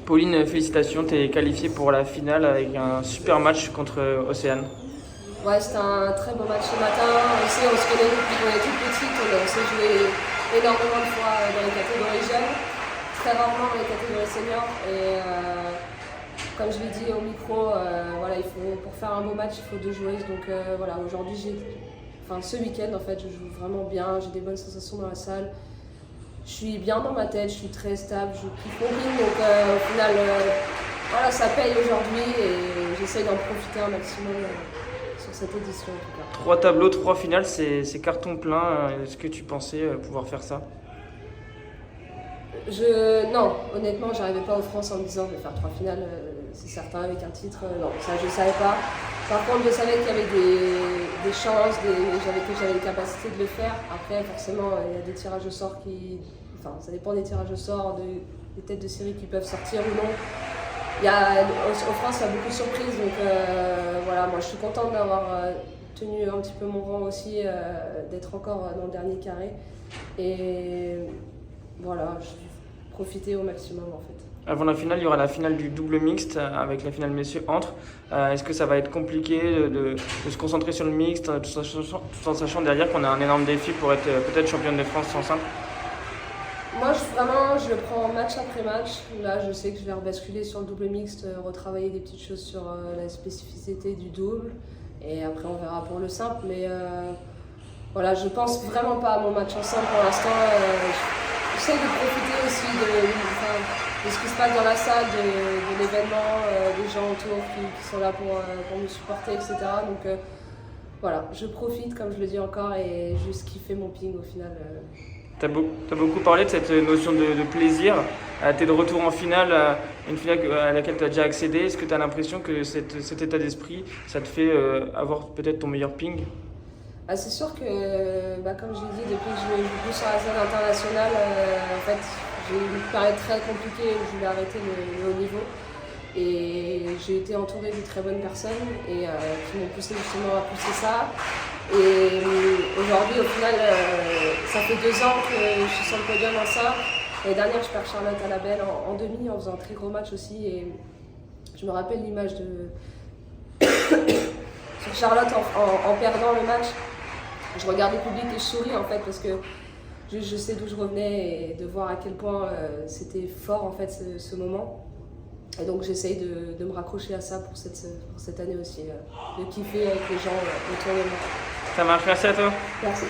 Pauline, félicitations, tu es qualifiée pour la finale avec un super match contre Océane. Ouais, c'était un très beau match ce matin. Aussi, on se connaît depuis qu'on est toute petite. On s'est joué énormément de fois dans les catégories jeunes, très rarement dans les catégories seniors. Et comme je l'ai dit au micro, voilà, pour faire un beau match, il faut 2 joueuses. Donc voilà, aujourd'hui, ce week-end, en fait, je joue vraiment bien. J'ai des bonnes sensations dans la salle. Je suis bien dans ma tête, je suis très stable, je kiffe mon rythme. Donc au final, voilà, ça paye aujourd'hui et j'essaye d'en profiter un maximum sur cette édition en tout cas. 3 tableaux, 3 finales, c'est carton plein. Est-ce que tu pensais pouvoir faire ça? Non, honnêtement, j'arrivais pas aux France en me disant je vais faire 3 finales, c'est certain, avec un titre. Non, ça je savais pas. Par contre, je savais qu'il y avait des chances, que j'avais les capacités de le faire. Après, forcément, il y a des tirages au sort ça dépend des tirages au sort, des têtes de série qui peuvent sortir ou non. Au France, il y a beaucoup de surprises, donc voilà, moi je suis contente d'avoir tenu un petit peu mon rang aussi, d'être encore dans le dernier carré. Et voilà, je vais profiter au maximum en fait. Avant la finale, il y aura la finale du double mixte avec la finale messieurs entre. Est-ce que ça va être compliqué de se concentrer sur le mixte tout en sachant derrière qu'on a un énorme défi pour être peut-être championne de France en simple? Moi, je le prends match après match. Là, je sais que je vais rebasculer sur le double mixte, retravailler des petites choses sur la spécificité du double. Et après, on verra pour le simple. Mais voilà, je pense vraiment pas à mon match en simple pour l'instant. J'essaie de profiter aussi de ce qui se passe dans la salle, de l'événement, des gens autour qui sont là pour me supporter, etc. Donc voilà, je profite, comme je le dis encore, et juste kiffer mon ping au final. T'as beaucoup parlé de cette notion de plaisir. Tu es de retour en finale, une finale à laquelle tu as déjà accédé. Est-ce que tu as l'impression que cet état d'esprit, ça te fait avoir peut-être ton meilleur ping? C'est sûr que, comme je l'ai dit, depuis que je joue plus sur la scène internationale, en fait, j'ai eu une période très compliquée où je voulais arrêter le haut niveau. Et j'ai été entourée de très bonnes personnes et qui m'ont poussé justement à pousser ça. Et aujourd'hui, au final, ça fait 2 ans que je suis sur le podium en simple. L'année dernière, je perds Charlotte à la belle en demi en faisant un très gros match aussi. Et je me rappelle l'image sur Charlotte en perdant le match. Je regarde le public et je souris en fait parce que je sais d'où je revenais et de voir à quel point c'était fort en fait ce moment. Et donc j'essaye de me raccrocher à ça pour cette année aussi, de kiffer avec les gens autour de moi. Ça marche, merci à toi. Merci.